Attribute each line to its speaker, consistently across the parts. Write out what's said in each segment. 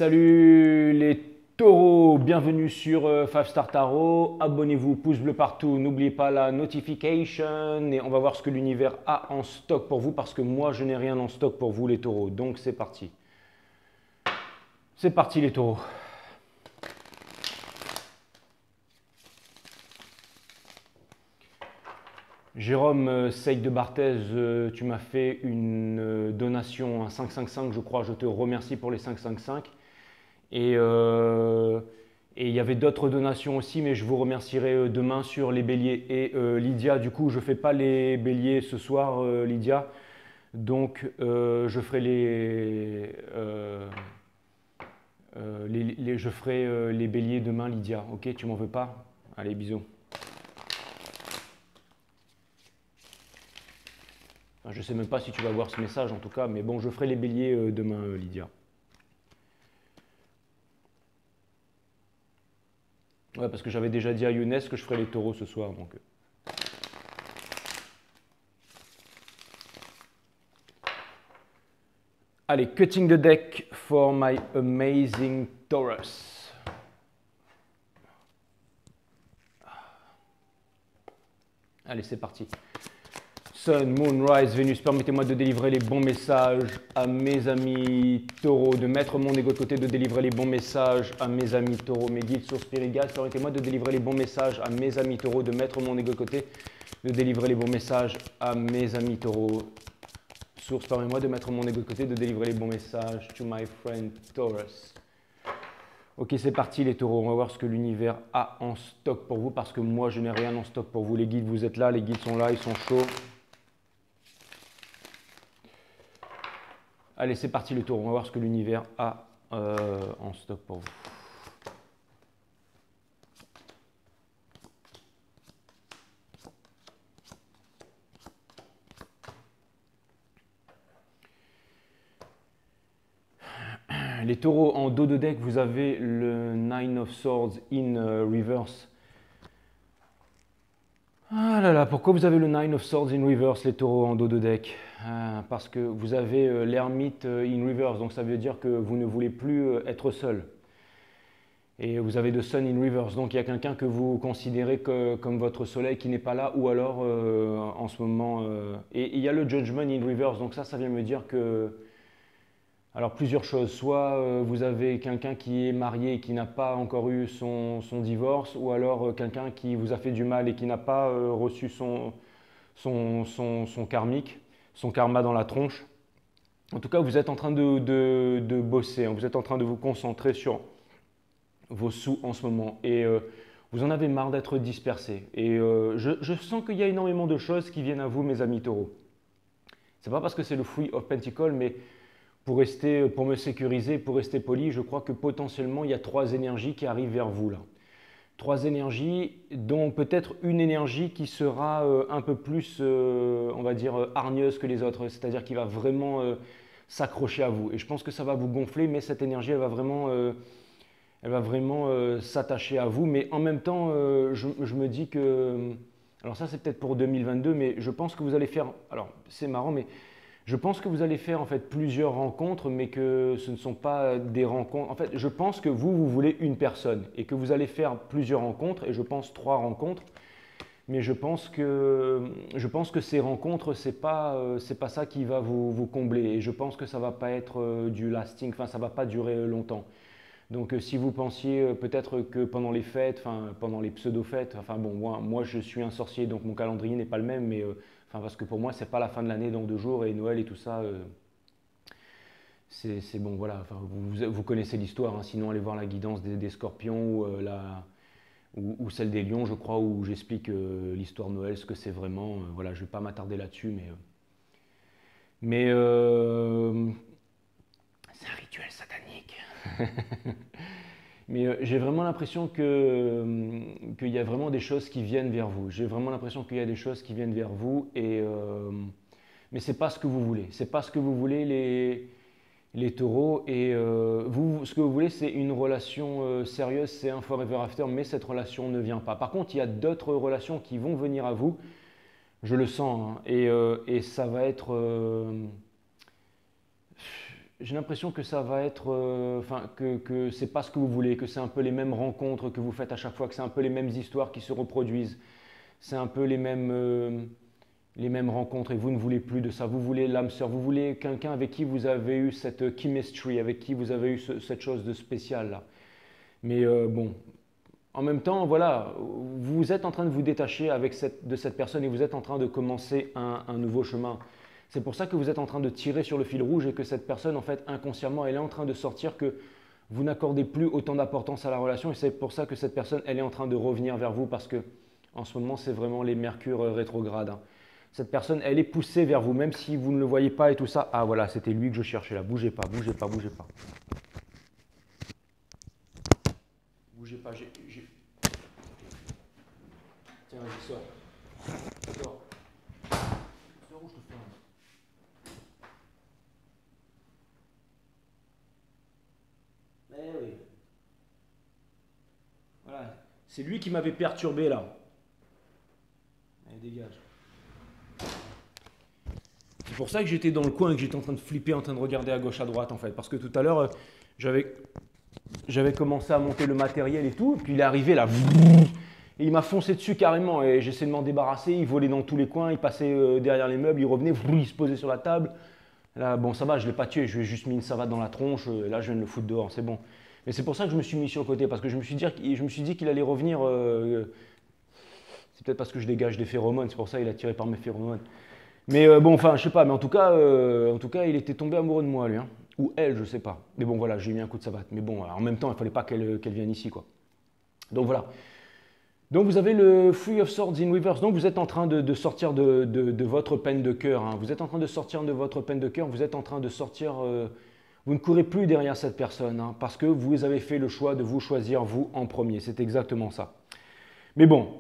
Speaker 1: Salut les taureaux, bienvenue sur 5 Star Tarot. Abonnez-vous, pouce bleu partout, n'oubliez pas la notification et on va voir ce que l'univers a en stock pour vous parce que moi je n'ai rien en stock pour vous les taureaux. Donc c'est parti. C'est parti les taureaux. Jérôme Seyd de Barthez, tu m'as fait une donation à 555, je crois. Je te remercie pour les 555. Et il y avait d'autres donations aussi, mais je vous remercierai demain sur les béliers. Et Lydia, du coup, je ne fais pas les béliers ce soir, Lydia. Donc, je ferai je ferai les béliers demain, Lydia. Ok, tu m'en veux pas? Allez, bisous. Enfin, je ne sais même pas si tu vas voir ce message en tout cas, mais bon, je ferai les béliers demain, Lydia. Ouais, parce que j'avais déjà dit à Younes que je ferais les taureaux ce soir. Donc. Allez, cutting the deck for my amazing Taurus. Allez, c'est parti. Sun, Moon, Rise, Vénus, permettez-moi de délivrer les bons messages à mes amis taureaux, de mettre mon ego de côté, de délivrer les bons messages à mes amis taureaux, mes guides, sources spirituelles, permettez-moi de délivrer les bons messages à mes amis taureaux, de mettre mon ego de côté, de délivrer les bons messages à mes amis taureaux. Source, permettez-moi de mettre mon ego de côté, de délivrer les bons messages to my friend Taurus. Ok, c'est parti les taureaux, on va voir ce que l'univers a en stock pour vous, parce que moi je n'ai rien en stock pour vous. Les guides, vous êtes là, les guides sont là, ils sont chauds. Allez, c'est parti le tour. On va voir ce que l'univers a en stock pour vous. Les taureaux en dos de deck, vous avez le Nine of Swords in reverse. Ah là là, pourquoi vous avez le Nine of Swords in reverse, les taureaux en dos de deck? Parce que vous avez l'ermite in reverse, donc ça veut dire que vous ne voulez plus être seul. Et vous avez de Sun in reverse, donc il y a quelqu'un que vous considérez comme votre soleil qui n'est pas là, ou alors en ce moment... et il y a le Judgment in reverse, donc ça vient me dire que... Alors plusieurs choses, soit vous avez quelqu'un qui est marié et qui n'a pas encore eu son divorce, ou alors quelqu'un qui vous a fait du mal et qui n'a pas reçu son karmique, son karma dans la tronche. En tout cas, vous êtes en train de bosser, hein, vous êtes en train de vous concentrer sur vos sous en ce moment et vous en avez marre d'être dispersé. Et je sens qu'il y a énormément de choses qui viennent à vous, mes amis taureaux. C'est pas parce que c'est le Three of Pentacles, mais pour me sécuriser, pour rester poli, je crois que potentiellement il y a 3 énergies qui arrivent vers vous là. 3 énergies, dont peut-être une énergie qui sera un peu plus, on va dire, hargneuse que les autres, c'est-à-dire qui va vraiment s'accrocher à vous. Et je pense que ça va vous gonfler, mais cette énergie, elle va vraiment s'attacher à vous. Mais en même temps, je me dis que, alors ça c'est peut-être pour 2022, mais je pense que vous allez faire, alors c'est marrant, mais je pense que vous allez faire en fait plusieurs rencontres, mais que ce ne sont pas des rencontres. En fait, je pense que vous voulez une personne et que vous allez faire plusieurs rencontres, et je pense 3 rencontres. Mais je pense que ces rencontres, c'est pas ça qui va vous combler. Et je pense que ça va pas être du lasting, enfin ça va pas durer longtemps. Donc si vous pensiez peut-être que pendant les fêtes, enfin pendant les pseudo-fêtes, enfin bon, moi je suis un sorcier, donc mon calendrier n'est pas le même, mais enfin parce que pour moi c'est pas la fin de l'année dans 2 jours et Noël et tout ça, c'est bon voilà. Enfin, vous connaissez l'histoire, hein, sinon allez voir la guidance des scorpions ou celle des lions, je crois, où j'explique l'histoire de Noël, ce que c'est vraiment. Voilà, je vais pas m'attarder là-dessus, mais c'est un rituel satanique. Mais j'ai vraiment l'impression qu'il y a vraiment des choses qui viennent vers vous. J'ai vraiment l'impression qu'il y a des choses qui viennent vers vous, mais ce n'est pas ce que vous voulez. Ce n'est pas ce que vous voulez, les taureaux. Et vous, ce que vous voulez, c'est une relation sérieuse, c'est un forever after, mais cette relation ne vient pas. Par contre, il y a d'autres relations qui vont venir à vous. Je le sens, hein, et ça va être... j'ai l'impression que ça va être, enfin, que c'est pas ce que vous voulez, que c'est un peu les mêmes rencontres que vous faites à chaque fois, que c'est un peu les mêmes histoires qui se reproduisent, c'est un peu les mêmes rencontres et vous ne voulez plus de ça. Vous voulez l'âme sœur, vous voulez quelqu'un avec qui vous avez eu cette chemistry, avec qui vous avez eu cette chose de spécial là. Mais bon, en même temps, voilà, vous êtes en train de vous détacher de cette personne et vous êtes en train de commencer un nouveau chemin. C'est pour ça que vous êtes en train de tirer sur le fil rouge et que cette personne, en fait, inconsciemment, elle est en train de sortir que vous n'accordez plus autant d'importance à la relation et c'est pour ça que cette personne, elle est en train de revenir vers vous parce que en ce moment, c'est vraiment les mercures rétrogrades, hein. Cette personne, elle est poussée vers vous, même si vous ne le voyez pas et tout ça. Ah voilà, c'était lui que je cherchais là. Bougez pas, bougez pas, bougez pas. Bougez pas, Tiens, vas-y, sors. Sors. Sors ou je te fais un... Eh oui. Voilà. C'est lui qui m'avait perturbé là. Allez, dégage. C'est pour ça que j'étais dans le coin et que j'étais en train de flipper, en train de regarder à gauche, à droite en fait. Parce que tout à l'heure, j'avais commencé à monter le matériel et tout. Et puis il est arrivé là. Et il m'a foncé dessus carrément. Et j'essayais de m'en débarrasser. Il volait dans tous les coins. Il passait derrière les meubles. Il revenait. Il se posait sur la table. Là, bon, ça va, je ne l'ai pas tué. Je lui ai juste mis une savate dans la tronche. Et là, je viens de le foutre dehors. C'est bon. Mais c'est pour ça que je me suis mis sur le côté. Parce que je me suis dit qu'il allait revenir. C'est peut-être parce que je dégage des phéromones. C'est pour ça qu'il a tiré par mes phéromones. Mais bon, enfin, je sais pas, mais en tout cas, il était tombé amoureux de moi, lui, hein. Ou elle, je sais pas. Mais bon, voilà, j'ai mis un coup de savate. Mais bon, en même temps, il fallait pas qu'elle vienne ici, quoi. Donc voilà. Donc vous avez le Three of Swords in Reverse. Donc vous êtes en train de sortir de votre peine de cœur, hein. Vous êtes en train de sortir de votre peine de cœur. Vous êtes en train de sortir. Vous ne courez plus derrière cette personne, hein, parce que vous avez fait le choix de vous choisir vous en premier. C'est exactement ça. Mais bon,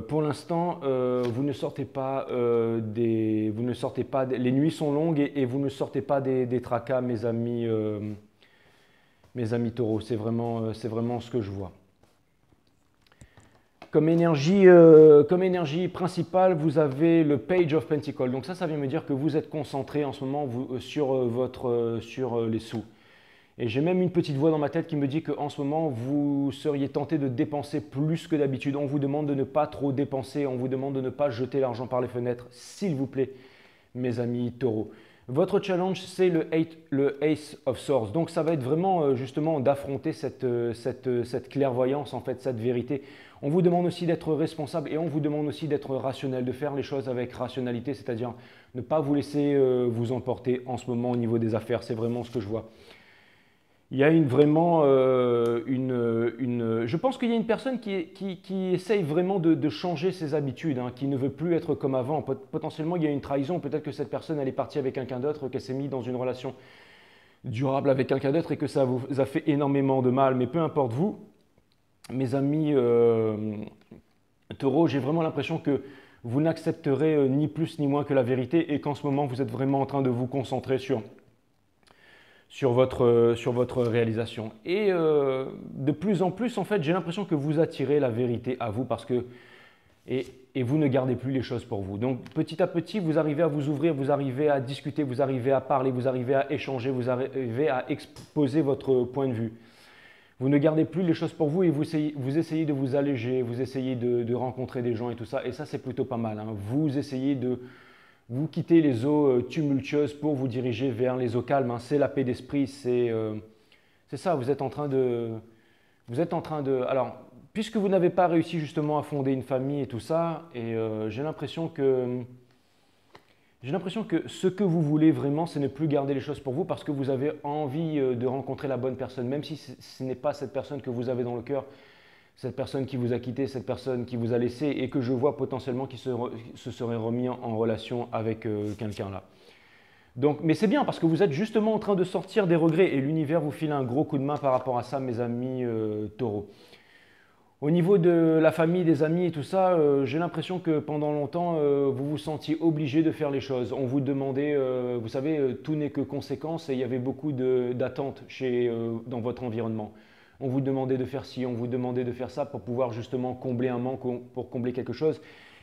Speaker 1: pour l'instant, vous ne sortez pas les nuits sont longues et vous ne sortez pas des tracas, mes amis taureaux. C'est vraiment ce que je vois. Comme énergie principale, vous avez le Page of Pentacles. Donc ça vient me dire que vous êtes concentré en ce moment sur les sous. Et j'ai même une petite voix dans ma tête qui me dit qu'en ce moment, vous seriez tenté de dépenser plus que d'habitude. On vous demande de ne pas trop dépenser, on vous demande de ne pas jeter l'argent par les fenêtres, s'il vous plaît, mes amis taureaux. Votre challenge, c'est le Ace of Swords. Donc ça va être vraiment justement d'affronter cette clairvoyance, en fait, cette vérité. On vous demande aussi d'être responsable et on vous demande aussi d'être rationnel, de faire les choses avec rationalité, c'est-à-dire ne pas vous laisser vous emporter en ce moment au niveau des affaires. C'est vraiment ce que je vois. Il y a je pense qu'il y a une personne qui essaye vraiment de changer ses habitudes, hein, qui ne veut plus être comme avant. Potentiellement, il y a une trahison. Peut-être que cette personne, elle est partie avec quelqu'un d'autre, qu'elle s'est mise dans une relation durable avec quelqu'un d'autre et que ça vous a fait énormément de mal. Mais peu importe vous, mes amis taureaux, j'ai vraiment l'impression que vous n'accepterez ni plus ni moins que la vérité et qu'en ce moment, vous êtes vraiment en train de vous concentrer sur votre réalisation. Et de plus en plus, en fait, j'ai l'impression que vous attirez la vérité à vous parce que et vous ne gardez plus les choses pour vous. Donc petit à petit, vous arrivez à vous ouvrir, vous arrivez à discuter, vous arrivez à parler, vous arrivez à échanger, vous arrivez à exposer votre point de vue. Vous ne gardez plus les choses pour vous et vous essayez de vous alléger, vous essayez de rencontrer des gens et tout ça. Et ça, c'est plutôt pas mal, hein. Vous essayez de vous quitter les eaux tumultueuses pour vous diriger vers les eaux calmes, hein. C'est la paix d'esprit, c'est ça, vous êtes en train de... Alors, puisque vous n'avez pas réussi justement à fonder une famille et tout ça, et j'ai l'impression que ce que vous voulez vraiment, c'est ne plus garder les choses pour vous parce que vous avez envie de rencontrer la bonne personne, même si ce n'est pas cette personne que vous avez dans le cœur, cette personne qui vous a quitté, cette personne qui vous a laissé et que je vois potentiellement qui se serait remis en relation avec quelqu'un là. Donc, mais c'est bien parce que vous êtes justement en train de sortir des regrets et l'univers vous file un gros coup de main par rapport à ça, mes amis taureaux. Au niveau de la famille, des amis et tout ça, j'ai l'impression que pendant longtemps, vous vous sentiez obligé de faire les choses. On vous demandait, vous savez, tout n'est que conséquence et il y avait beaucoup d'attentes dans votre environnement. On vous demandait de faire ci, on vous demandait de faire ça pour pouvoir justement combler un manque, pour combler quelque chose.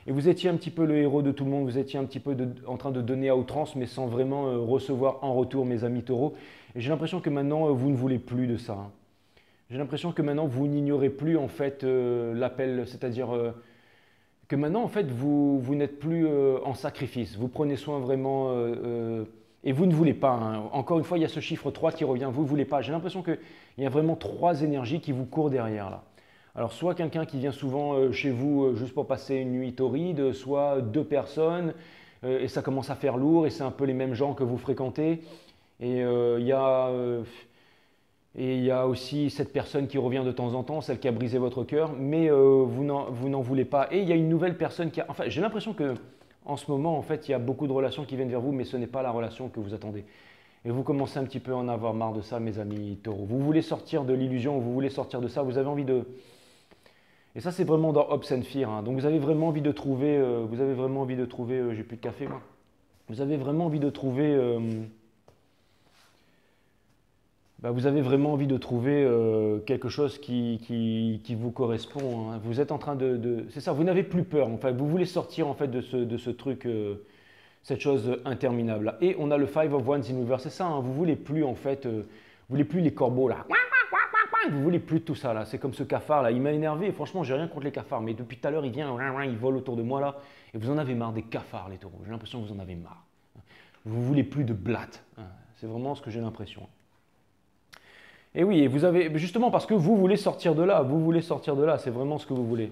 Speaker 1: Et vous étiez un petit peu le héros de tout le monde, vous étiez un petit peu en train de donner à outrance, mais sans vraiment recevoir en retour, mes amis taureaux. Et j'ai l'impression que maintenant, vous ne voulez plus de ça, hein. J'ai l'impression que maintenant, vous n'ignorez plus en fait l'appel, c'est-à-dire que maintenant, en fait, vous n'êtes plus en sacrifice. Vous prenez soin vraiment et vous ne voulez pas, hein. Encore une fois, il y a ce chiffre 3 qui revient, vous ne voulez pas. J'ai l'impression qu'il y a vraiment 3 énergies qui vous courent derrière là. Alors, soit quelqu'un qui vient souvent chez vous juste pour passer une nuit torride, soit 2 personnes, et ça commence à faire lourd, et c'est un peu les mêmes gens que vous fréquentez. Et il y a aussi cette personne qui revient de temps en temps, celle qui a brisé votre cœur, mais vous n'en voulez pas. Et il y a une nouvelle personne qui a... Enfin, j'ai l'impression que en ce moment, en fait, il y a beaucoup de relations qui viennent vers vous, mais ce n'est pas la relation que vous attendez. Et vous commencez un petit peu à en avoir marre de ça, mes amis taureaux. Vous voulez sortir de l'illusion, vous voulez sortir de ça, vous avez envie de... Et ça, c'est vraiment dans Hopes and Fear, hein. Donc vous avez vraiment envie de trouver... j'ai plus de café, moi. Vous avez vraiment envie de trouver... vous avez vraiment envie de trouver quelque chose qui vous correspond, hein. Vous êtes en train c'est ça, vous n'avez plus peur. Enfin, vous voulez sortir en fait de ce truc, cette chose interminable là. Et on a le Five of Wands in Reverse, c'est ça, hein. Vous voulez plus en fait, vous voulez plus les corbeaux là. Vous voulez plus tout ça là. C'est comme ce cafard là. Il m'a énervé. Et franchement, j'ai rien contre les cafards, mais depuis tout à l'heure, il vient, il vole autour de moi là. Et vous en avez marre des cafards, les taureaux. J'ai l'impression que vous en avez marre. Vous voulez plus de blattes, hein. C'est vraiment ce que j'ai l'impression. Et oui, et vous avez, justement parce que vous voulez sortir de là, c'est vraiment ce que vous voulez.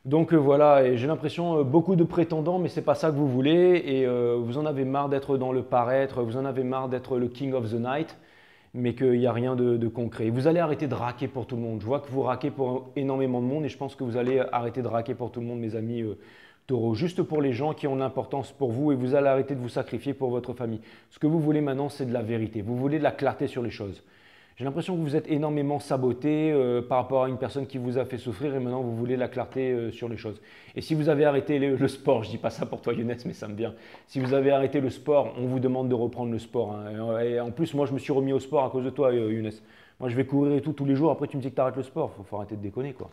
Speaker 1: Donc voilà, et j'ai l'impression beaucoup de prétendants, mais c'est pas ça que vous voulez, et vous en avez marre d'être dans le paraître, vous en avez marre d'être le king of the night, mais qu'il n'y a rien de concret. Et vous allez arrêter de raquer pour tout le monde. Je vois que vous raquez pour énormément de monde, et je pense que vous allez arrêter de raquer pour tout le monde, mes amis taureaux, juste pour les gens qui ont l'importance pour vous, et vous allez arrêter de vous sacrifier pour votre famille. Ce que vous voulez maintenant, c'est de la vérité, vous voulez de la clarté sur les choses. J'ai l'impression que vous êtes énormément saboté par rapport à une personne qui vous a fait souffrir et maintenant vous voulez la clarté sur les choses. Et si vous avez arrêté le sport, je ne dis pas ça pour toi Younes, mais ça me vient. Si vous avez arrêté le sport, on vous demande de reprendre le sport, hein. Et en plus, moi je me suis remis au sport à cause de toi Younes. Moi je vais courir et tout tous les jours, après tu me dis que tu arrêtes le sport, faut arrêter de déconner quoi.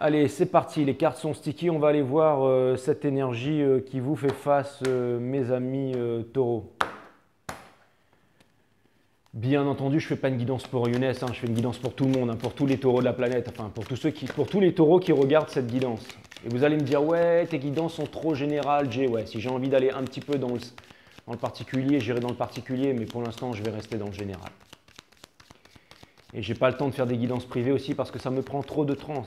Speaker 1: Allez, c'est parti, les cartes sont sticky, on va aller voir cette énergie qui vous fait face, mes amis taureaux. Bien entendu, je ne fais pas une guidance pour Younes, hein, je fais une guidance pour tout le monde, hein, pour tous les taureaux de la planète, enfin pour tous les taureaux qui regardent cette guidance. Et vous allez me dire, ouais, tes guidances sont trop générales, Jay. Ouais, si j'ai envie d'aller un petit peu dans le particulier, j'irai dans le particulier, mais pour l'instant, je vais rester dans le général. Et j'ai pas le temps de faire des guidances privées aussi parce que ça me prend trop de temps,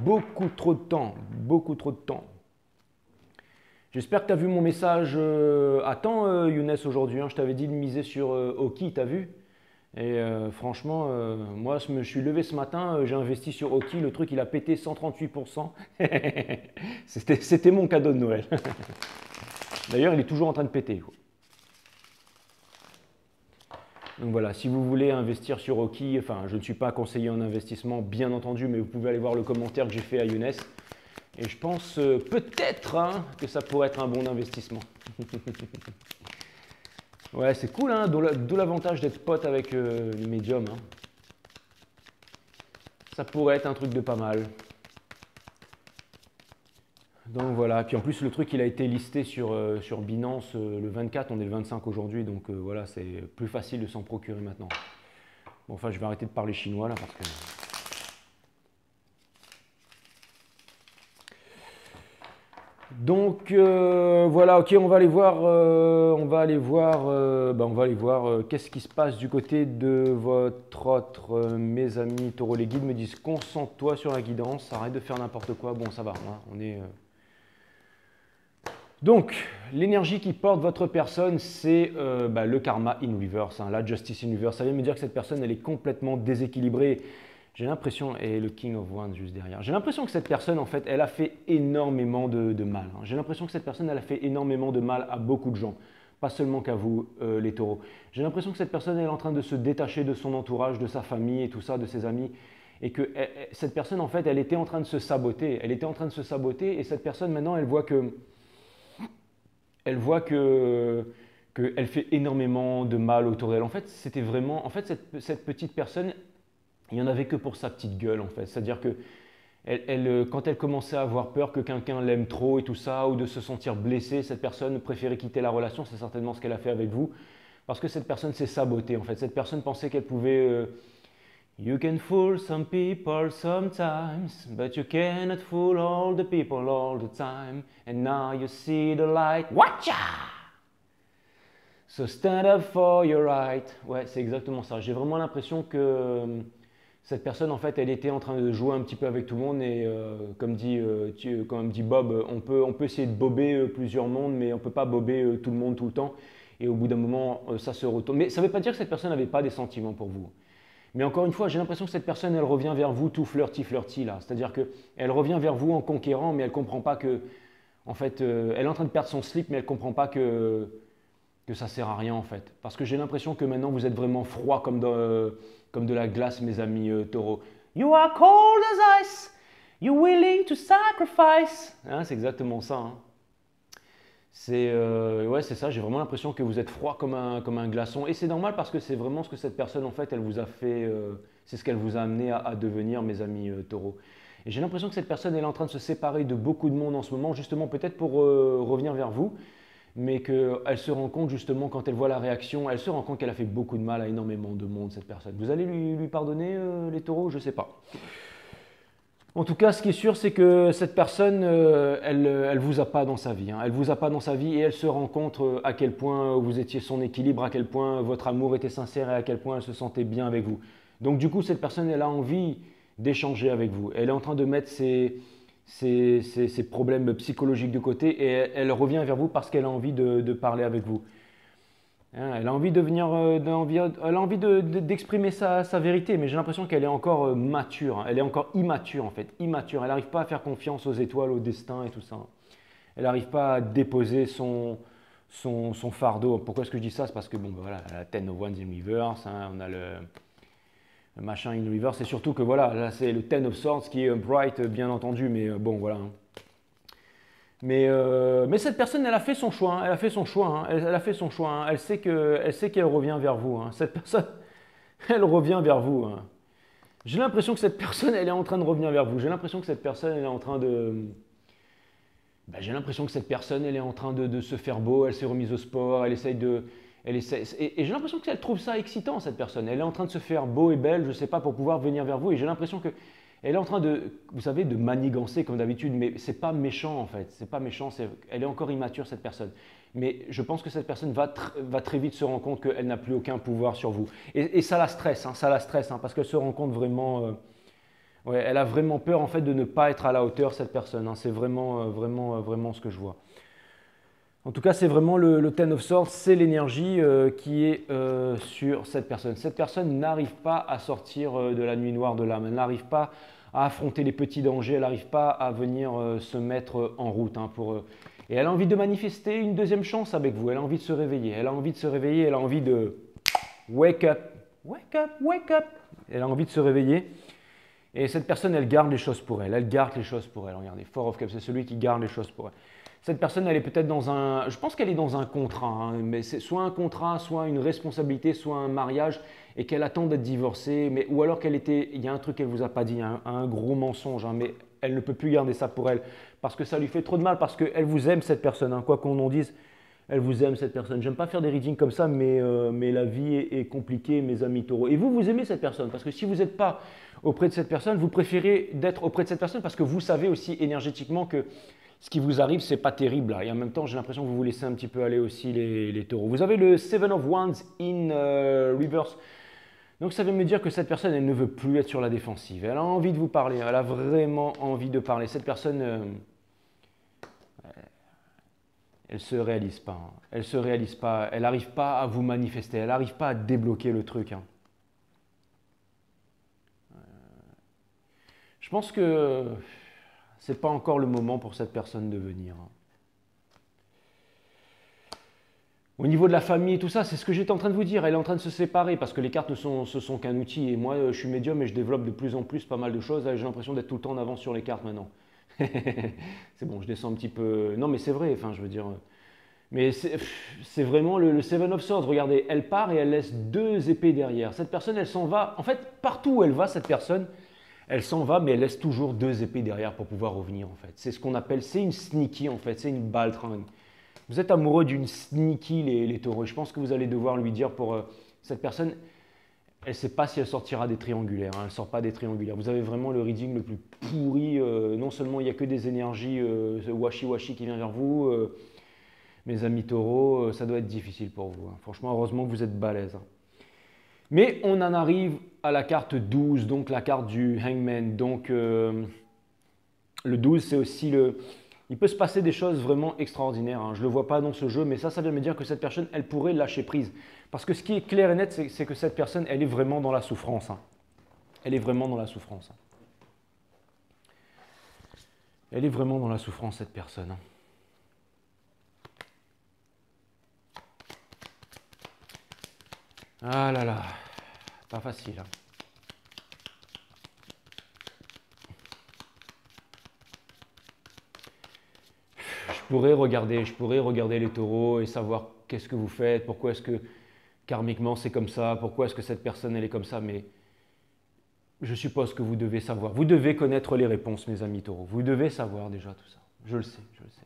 Speaker 1: beaucoup trop de temps. J'espère que tu as vu mon message à temps, Younes, aujourd'hui, hein. Je t'avais dit de miser sur Oki, tu as vu? Et franchement, moi, je me suis levé ce matin, j'ai investi sur Oki, le truc, il a pété 138%. C'était mon cadeau de Noël. D'ailleurs, il est toujours en train de péter. Donc voilà, si vous voulez investir sur Oki, enfin je ne suis pas conseiller en investissement bien entendu, mais vous pouvez aller voir le commentaire que j'ai fait à Younes. Et je pense peut-être que ça pourrait être un bon investissement. Ouais, c'est cool, hein, d'où l'avantage d'être pote avec les médiums, hein. Ça pourrait être un truc de pas mal. Donc voilà, puis en plus le truc il a été listé sur Binance le 24, on est le 25 aujourd'hui, donc voilà, c'est plus facile de s'en procurer maintenant. Bon, enfin je vais arrêter de parler chinois là parce que... Donc voilà, ok, on va aller voir qu'est-ce qui se passe du côté de votre autre, mes amis taureaux. Les guides me disent concentre-toi sur la guidance, arrête de faire n'importe quoi. Bon, ça va, hein, on est... Donc, l'énergie qui porte votre personne, c'est le karma in reverse, hein, la justice in reverse. Ça vient me dire que cette personne, elle est complètement déséquilibrée. J'ai l'impression, et le King of Wands juste derrière, j'ai l'impression que cette personne, en fait, elle a fait énormément de mal, hein. J'ai l'impression que cette personne, elle a fait énormément de mal à beaucoup de gens, pas seulement qu'à vous, les taureaux. J'ai l'impression que cette personne, elle est en train de se détacher de son entourage, de sa famille et tout ça, de ses amis. Et que cette personne, en fait, elle était en train de se saboter. Elle était en train de se saboter et cette personne, maintenant, elle voit que qu'elle fait énormément de mal autour d'elle. En fait, c'était vraiment, en fait, cette petite personne, il n'y en avait que pour sa petite gueule, en fait. C'est-à-dire que quand elle commençait à avoir peur que quelqu'un l'aime trop et tout ça, ou de se sentir blessée, cette personne préférait quitter la relation. C'est certainement ce qu'elle a fait avec vous, parce que cette personne s'est sabotée, en fait. Cette personne pensait qu'elle pouvait You can fool some people sometimes, but you cannot fool all the people all the time. And now you see the light. Watcha! So stand up for your right. Ouais, c'est exactement ça. J'ai vraiment l'impression que cette personne, en fait, elle était en train de jouer un petit peu avec tout le monde. Et comme dit Bob, on peut essayer de bober plusieurs mondes, mais on ne peut pas bober tout le monde tout le temps. Et au bout d'un moment, ça se retourne. Mais ça ne veut pas dire que cette personne n'avait pas des sentiments pour vous. Mais encore une fois, j'ai l'impression que cette personne, elle revient vers vous tout flirty là. C'est-à-dire qu'elle revient vers vous en conquérant, mais elle ne comprend pas que, en fait, elle est en train de perdre son slip, mais elle ne comprend pas que ça ne sert à rien en fait. Parce que j'ai l'impression que maintenant vous êtes vraiment froid comme de la glace, mes amis taureaux. You are cold as ice, you're willing to sacrifice. Hein, c'est exactement ça. Hein. Ouais, c'est ça, j'ai vraiment l'impression que vous êtes froid comme un glaçon. Et c'est normal parce que c'est vraiment ce que cette personne, en fait, elle vous a fait, c'est ce qu'elle vous a amené à devenir, mes amis taureaux. Et j'ai l'impression que cette personne, elle est en train de se séparer de beaucoup de monde en ce moment, justement peut-être pour revenir vers vous, mais qu'elle se rend compte justement quand elle voit la réaction, elle se rend compte qu'elle a fait beaucoup de mal à énormément de monde, cette personne. Vous allez lui pardonner, les taureaux? Je ne sais pas. En tout cas, ce qui est sûr, c'est que cette personne, elle ne vous a pas dans sa vie. Hein. Elle ne vous a pas dans sa vie et elle se rend compte à quel point vous étiez son équilibre, à quel point votre amour était sincère et à quel point elle se sentait bien avec vous. Donc du coup, cette personne, elle a envie d'échanger avec vous. Elle est en train de mettre ses problèmes psychologiques de côté et elle revient vers vous parce qu'elle a envie de parler avec vous. Hein, elle a envie de venir, elle a envie d'exprimer sa vérité, mais j'ai l'impression qu'elle est encore mature, hein. Elle est encore immature en fait, immature. Elle n'arrive pas à faire confiance aux étoiles, au destin et tout ça. Elle n'arrive pas à déposer son fardeau. Pourquoi est-ce que je dis ça? C'est parce que bon, ben voilà, la Ten of Wands in Reverse, hein, on a le machin in Reverse, et surtout que voilà, là c'est le Ten of Swords qui est bright, bien entendu, mais bon voilà. Hein. Mais cette personne, elle a fait son choix. Hein. Elle a fait son choix. Hein. Elle a fait son choix. Hein. Elle sait qu'elle revient vers vous. Hein. Cette personne, elle revient vers vous. Hein. J'ai l'impression que cette personne, elle est en train de revenir vers vous. J'ai l'impression que cette personne, elle est en train de... j'ai l'impression que cette personne, elle est en train de se faire beau. Elle s'est remise au sport. Elle essaye de... Et j'ai l'impression qu'elle trouve ça excitant, cette personne. Elle est en train de se faire beau et belle, je ne sais pas, pour pouvoir venir vers vous. Et j'ai l'impression que elle est en train de, vous savez, de manigancer comme d'habitude, mais c'est pas méchant en fait. C'est pas méchant. Elle est encore immature cette personne. Mais je pense que cette personne va très vite se rendre compte qu'elle n'a plus aucun pouvoir sur vous. Et ça la stresse, hein, parce qu'elle se rend compte vraiment. Ouais, elle a vraiment peur en fait de ne pas être à la hauteur cette personne. Hein. C'est vraiment ce que je vois. En tout cas, c'est vraiment le Ten of Swords, c'est l'énergie qui est sur cette personne. Cette personne n'arrive pas à sortir de la nuit noire de l'âme. Elle n'arrive pas à affronter les petits dangers. Elle n'arrive pas à venir se mettre en route. Hein, Et elle a envie de manifester une deuxième chance avec vous. Elle a envie de se réveiller. Elle a envie de se réveiller. Elle a envie de wake up, wake up, wake up. Elle a envie de se réveiller. Et cette personne, elle garde les choses pour elle. Elle garde les choses pour elle. Regardez, Four of Cups, c'est celui qui garde les choses pour elle. Cette personne, elle est peut-être dans un... Je pense qu'elle est dans un contrat, hein, mais c'est soit un contrat, soit une responsabilité, soit un mariage, et qu'elle attend d'être divorcée, ou alors il y a un truc qu'elle ne vous a pas dit, un gros mensonge, hein, mais elle ne peut plus garder ça pour elle, parce que ça lui fait trop de mal, parce qu'elle vous aime cette personne, hein, quoi qu'on en dise, elle vous aime cette personne. J'aime pas faire des readings comme ça, mais la vie est compliquée, mes amis taureaux. Et vous aimez cette personne, parce que si vous n'êtes pas auprès de cette personne, vous préférez d'être auprès de cette personne, parce que vous savez aussi énergétiquement que ce qui vous arrive, c'est pas terrible. Là. Et en même temps, j'ai l'impression que vous vous laissez un petit peu aller aussi, les taureaux. Vous avez le Seven of Wands in reverse. Donc ça veut me dire que cette personne, elle ne veut plus être sur la défensive. Elle a envie de vous parler. Elle a vraiment envie de parler. Cette personne, elle ne se réalise pas. Hein. Elle ne se réalise pas. Elle n'arrive pas à vous manifester. Elle n'arrive pas à débloquer le truc. Hein. Je pense que ce n'est pas encore le moment pour cette personne de venir. Au niveau de la famille et tout ça, c'est ce que j'étais en train de vous dire. Elle est en train de se séparer parce que les cartes ce sont qu'un outil. Et moi, je suis médium et je développe de plus en plus pas mal de choses. J'ai l'impression d'être tout le temps en avance sur les cartes maintenant. C'est bon, je descends un petit peu. Non, mais c'est vrai, enfin, je veux dire. Mais c'est vraiment le Seven of Swords. Regardez, elle part et elle laisse 2 épées derrière. Cette personne, elle s'en va. En fait, partout où elle va, cette personne, elle s'en va, mais elle laisse toujours 2 épées derrière pour pouvoir revenir, en fait. C'est ce qu'on appelle, c'est une sneaky, en fait. C'est une baltringue. Vous êtes amoureux d'une sneaky, les taureaux. Je pense que vous allez devoir lui dire pour cette personne, elle ne sait pas si elle sortira des triangulaires. Hein, elle ne sort pas des triangulaires. Vous avez vraiment le reading le plus pourri. Non seulement il n'y a que des énergies washi-washi qui viennent vers vous, mes amis taureaux, ça doit être difficile pour vous. Hein. Franchement, heureusement que vous êtes balèzes. Hein. Mais on en arrive à la carte 12, donc la carte du Hangman. Donc le 12, c'est aussi le... Il peut se passer des choses vraiment extraordinaires. Hein. Je ne le vois pas dans ce jeu, mais ça vient me dire que cette personne, elle pourrait lâcher prise. Parce que ce qui est clair et net, c'est que cette personne, elle est vraiment dans la souffrance. Hein. Elle est vraiment dans la souffrance. Hein. Elle est vraiment dans la souffrance, cette personne. Hein. Ah là là, pas facile. Hein. Je pourrais regarder les taureaux et savoir qu'est-ce que vous faites, pourquoi est-ce que karmiquement c'est comme ça, pourquoi est-ce que cette personne elle est comme ça, mais je suppose que vous devez savoir. Vous devez connaître les réponses, mes amis taureaux. Vous devez savoir déjà tout ça. Je le sais, je le sais.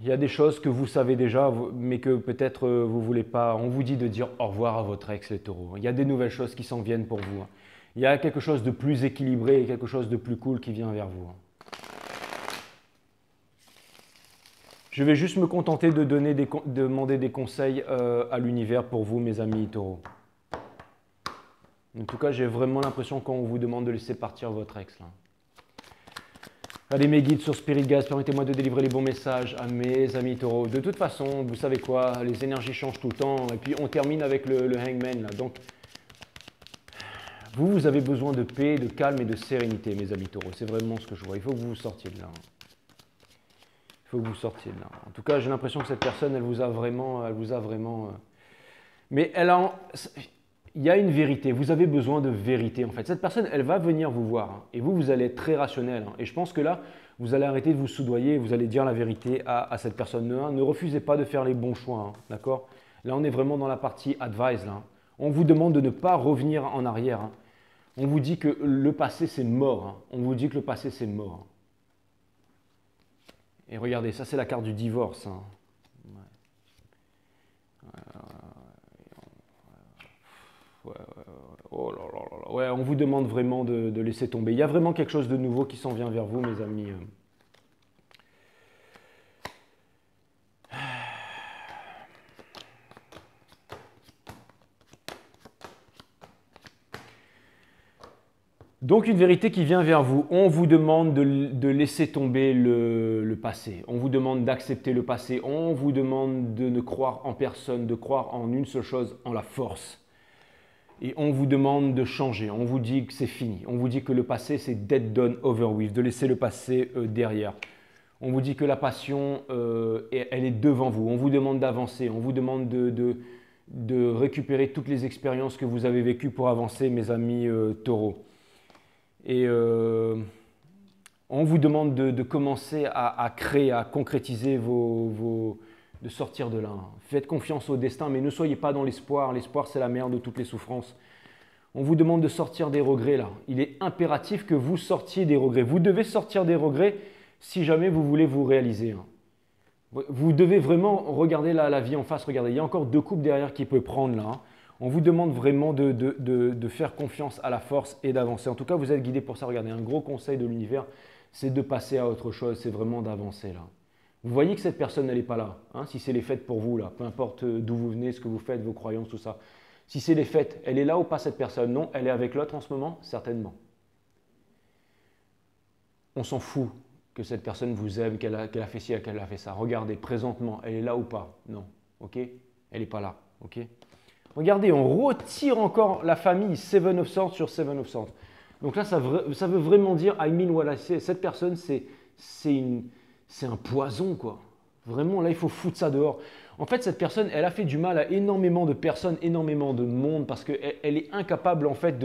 Speaker 1: Il y a des choses que vous savez déjà, mais que peut-être vous ne voulez pas. On vous dit de dire au revoir à votre ex, les taureaux. Il y a des nouvelles choses qui s'en viennent pour vous. Il y a quelque chose de plus équilibré et quelque chose de plus cool qui vient vers vous. Je vais juste me contenter de demander des conseils à l'univers pour vous, mes amis taureaux. En tout cas, j'ai vraiment l'impression qu'on vous demande de laisser partir votre ex. Là. Allez mes guides sur Spirit Guides, permettez-moi de délivrer les bons messages à mes amis taureaux. De toute façon, vous savez quoi, les énergies changent tout le temps. Et puis on termine avec le Hangman. Là. Donc, vous avez besoin de paix, de calme et de sérénité, mes amis taureaux. C'est vraiment ce que je vois. Il faut que vous sortiez de là. Il faut que vous sortiez de là. En tout cas, j'ai l'impression que cette personne, elle vous a vraiment... Mais il y a une vérité. Vous avez besoin de vérité, en fait. Cette personne, elle va venir vous voir. Hein, et vous allez être très rationnel. Hein, et je pense que là, vous allez arrêter de vous soudoyer. Vous allez dire la vérité à cette personne. Ne refusez pas de faire les bons choix. Hein, d'accord? Là, on est vraiment dans la partie advice. Là, hein. On vous demande de ne pas revenir en arrière. Hein. On vous dit que le passé, c'est mort. Hein. On vous dit que le passé, c'est mort. Hein. Et regardez, ça c'est la carte du divorce. Hein. Oh là là là. Ouais, on vous demande vraiment de laisser tomber. Il y a vraiment quelque chose de nouveau qui s'en vient vers vous, mes amis. Donc une vérité qui vient vers vous, on vous demande de laisser tomber le passé, on vous demande d'accepter le passé, on vous demande de ne croire en personne, de croire en une seule chose, en la force. Et on vous demande de changer, on vous dit que c'est fini, on vous dit que le passé c'est dead, done, over with, de laisser le passé derrière. On vous dit que la passion, elle est devant vous, on vous demande d'avancer, on vous demande de récupérer toutes les expériences que vous avez vécues pour avancer, mes amis taureaux. Et on vous demande de commencer à créer, à concrétiser de sortir de là. Faites confiance au destin, mais ne soyez pas dans l'espoir. L'espoir, c'est la mère de toutes les souffrances. On vous demande de sortir des regrets là. Il est impératif que vous sortiez des regrets. Vous devez sortir des regrets si jamais vous voulez vous réaliser. Vous devez vraiment regarder la vie en face. Regardez, il y a encore 2 coupes derrière qui peut prendre là. On vous demande vraiment de faire confiance à la force et d'avancer. En tout cas, vous êtes guidé pour ça. Regardez, un gros conseil de l'univers, c'est de passer à autre chose. C'est vraiment d'avancer là. Vous voyez que cette personne, elle n'est pas là. Hein, si c'est les fêtes pour vous, là, peu importe d'où vous venez, ce que vous faites, vos croyances, tout ça. Si c'est les fêtes, elle est là ou pas cette personne? Non, elle est avec l'autre en ce moment? Certainement. On s'en fout que cette personne vous aime, qu'elle a fait ci, qu'elle a fait ça. Regardez, présentement, elle est là ou pas? Non. Ok? Elle n'est pas là. Ok? Regardez, on retire encore la famille Seven of Swords sur Seven of Swords. Donc là, ça veut vraiment dire, I mean what I say. Cette personne, c'est un poison, quoi. Vraiment, là, il faut foutre ça dehors. En fait, cette personne, elle a fait du mal à énormément de personnes, énormément de monde, parce qu'elle est incapable, en fait,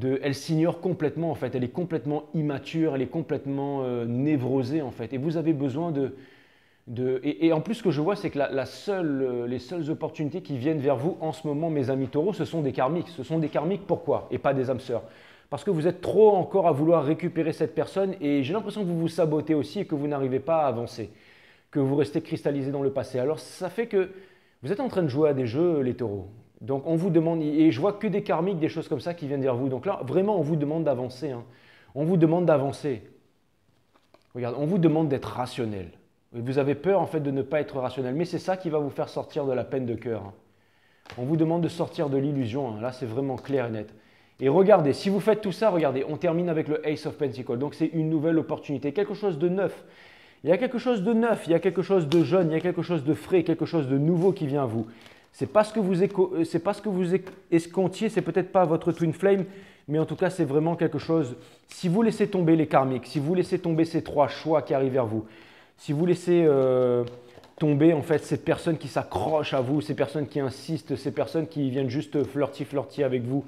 Speaker 1: elle s'ignore complètement, en fait. Elle est complètement immature, elle est complètement névrosée, en fait. Et vous avez besoin Et en plus, ce que je vois, c'est que les seules opportunités qui viennent vers vous en ce moment, mes amis taureaux, ce sont des karmiques. Ce sont des karmiques, pourquoi? Et pas des âmes sœurs. Parce que vous êtes trop encore à vouloir récupérer cette personne et j'ai l'impression que vous vous sabotez aussi et que vous n'arrivez pas à avancer, que vous restez cristallisé dans le passé. Alors ça fait que vous êtes en train de jouer à des jeux, les taureaux. Donc on vous demande, et je vois que des karmiques, des choses comme ça qui viennent vers vous. Donc là, vraiment, on vous demande d'avancer. Hein. On vous demande d'avancer. Regarde, on vous demande d'être rationnel. Vous avez peur en fait de ne pas être rationnel, mais c'est ça qui va vous faire sortir de la peine de cœur. Hein. On vous demande de sortir de l'illusion. Hein. Là, c'est vraiment clair et net. Et regardez, si vous faites tout ça, regardez, on termine avec le Ace of Pentacles. Donc c'est une nouvelle opportunité, quelque chose de neuf. Il y a quelque chose de neuf, il y a quelque chose de jeune, il y a quelque chose de frais, quelque chose de nouveau qui vient à vous. C'est pas ce que vous escomptiez, c'est peut-être pas votre Twin Flame, mais en tout cas c'est vraiment quelque chose. Si vous laissez tomber les karmiques, si vous laissez tomber ces trois choix qui arrivent vers vous, si vous laissez tomber en fait ces personnes qui s'accrochent à vous, ces personnes qui insistent, ces personnes qui viennent juste flirty avec vous,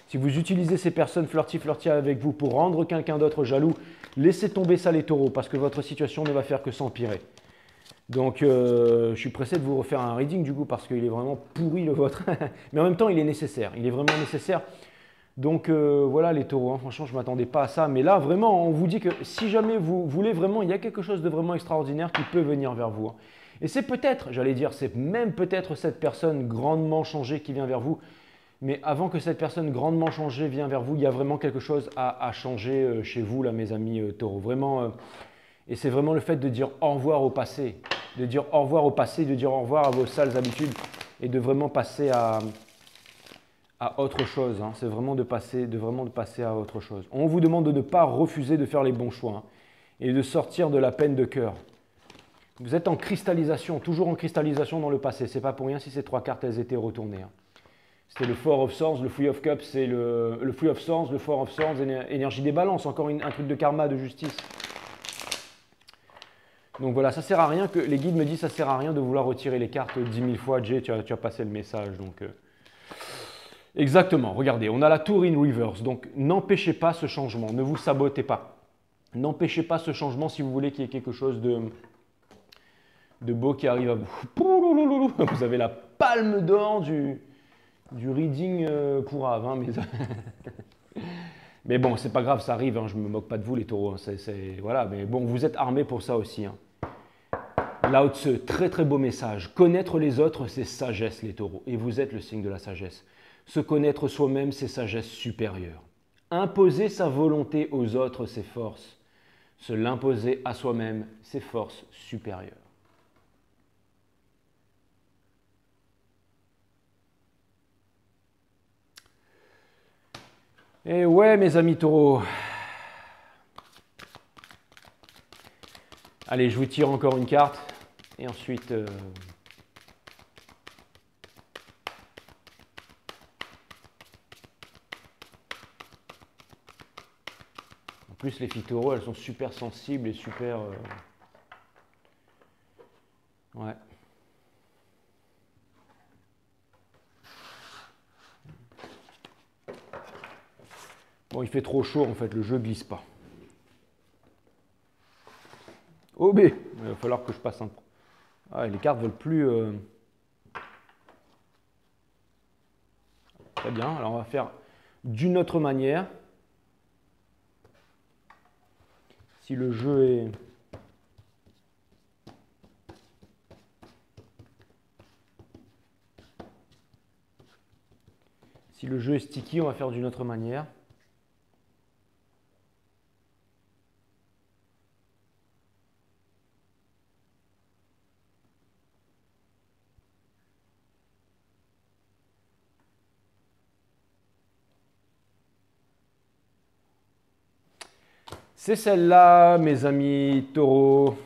Speaker 1: si vous utilisez ces personnes flirty avec vous pour rendre quelqu'un d'autre jaloux, laissez tomber ça les taureaux parce que votre situation ne va faire que s'empirer. Donc je suis pressé de vous refaire un reading du coup parce qu'il est vraiment pourri le vôtre. Mais en même temps il est nécessaire, il est vraiment nécessaire. Donc voilà les taureaux, hein. Franchement je ne m'attendais pas à ça. Mais là vraiment on vous dit que si jamais vous voulez vraiment, il y a quelque chose de vraiment extraordinaire qui peut venir vers vous. Hein. Et c'est peut-être, j'allais dire, c'est même peut-être cette personne grandement changée qui vient vers vous. Mais avant que cette personne grandement changée vienne vers vous, il y a vraiment quelque chose à changer chez vous, là, mes amis taureaux. Vraiment, et c'est vraiment le fait de dire au revoir au passé, de dire au revoir au passé, de dire au revoir à vos sales habitudes et de vraiment passer à autre chose. Hein. C'est vraiment de passer à autre chose. On vous demande de ne pas refuser de faire les bons choix hein, et de sortir de la peine de cœur. Vous êtes en cristallisation, toujours en cristallisation dans le passé. Ce n'est pas pour rien si ces trois cartes elles étaient retournées. Hein. C'était le Four of Swords, le Three of Cups, c'est le Three of Swords, le Four of Swords, énergie des balances, encore un truc de karma, de justice. Donc voilà, ça sert à rien que les guides me disent, ça sert à rien de vouloir retirer les cartes 10 000 fois. Jay, tu as passé le message. Donc, exactement, regardez, on a la Tour in reverse. Donc n'empêchez pas ce changement, ne vous sabotez pas. N'empêchez pas ce changement si vous voulez qu'il y ait quelque chose de beau qui arrive à vous. Vous avez la palme d'or du reading pour Ave, hein, mais bon, c'est pas grave, ça arrive, hein, je me moque pas de vous les taureaux, hein, voilà, mais bon, vous êtes armés pour ça aussi. Hein. Lao Tse, très très beau message. Connaître les autres, c'est sagesse les taureaux, et vous êtes le signe de la sagesse. Se connaître soi-même, c'est sagesse supérieure. Imposer sa volonté aux autres, c'est force. Se l'imposer à soi-même, c'est force supérieure. Et ouais, mes amis taureaux. Allez, je vous tire encore une carte. Et ensuite... En plus, les filles taureaux, elles sont super sensibles et super... Ouais. Bon, il fait trop chaud en fait, le jeu glisse pas. Oh B, il va falloir que je passe un... Ah, les cartes veulent plus... Très bien, alors on va faire d'une autre manière. Si le jeu est... Si le jeu est sticky, on va faire d'une autre manière. C'est celle-là, mes amis taureaux.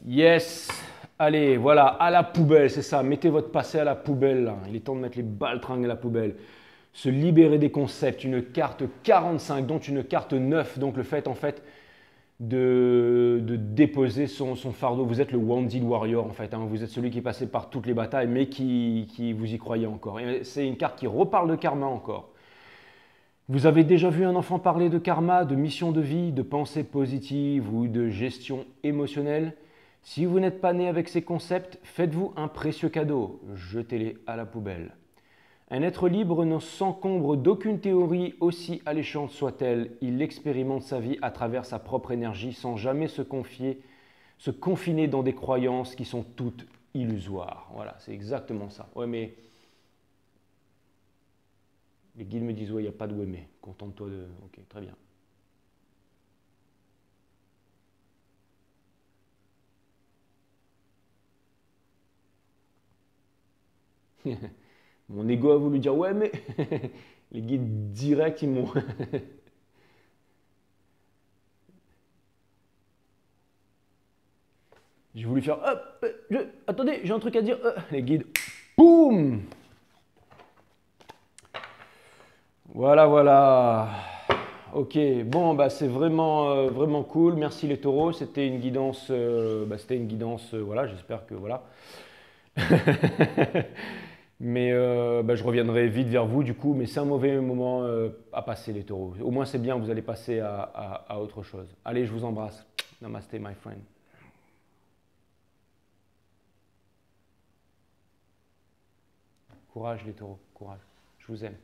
Speaker 1: Yes. Allez, voilà, à la poubelle, c'est ça. Mettez votre passé à la poubelle. Là. Il est temps de mettre les baltringues à la poubelle. Se libérer des concepts. Une carte 45, donc une carte 9. Donc le fait, en fait, de déposer son fardeau. Vous êtes le Wounded Warrior, en fait. Hein. Vous êtes celui qui est passé par toutes les batailles, mais qui vous y croyez encore. C'est une carte qui reparle de karma encore. Vous avez déjà vu un enfant parler de karma, de mission de vie, de pensée positive ou de gestion émotionnelle? Si vous n'êtes pas né avec ces concepts, faites-vous un précieux cadeau, jetez-les à la poubelle. Un être libre ne s'encombre d'aucune théorie, aussi alléchante soit-elle. Il expérimente sa vie à travers sa propre énergie sans jamais se confiner dans des croyances qui sont toutes illusoires. Voilà, c'est exactement ça. Ouais, mais les guides me disent, ouais, il n'y a pas de ouais, mais. Contente-toi de... Ok, très bien. Mon ego a voulu dire, ouais, mais... les guides directs, ils m'ont... J'ai voulu faire, hop, attendez, j'ai un truc à dire. Les guides, boum. Voilà, voilà. Ok, bon, bah, c'est vraiment, vraiment cool. Merci les taureaux. C'était une guidance, voilà, j'espère que voilà. Mais bah, je reviendrai vite vers vous du coup, mais c'est un mauvais moment à passer les taureaux. Au moins c'est bien, vous allez passer à autre chose. Allez, je vous embrasse. Namaste, my friend. Courage les taureaux, courage. Je vous aime.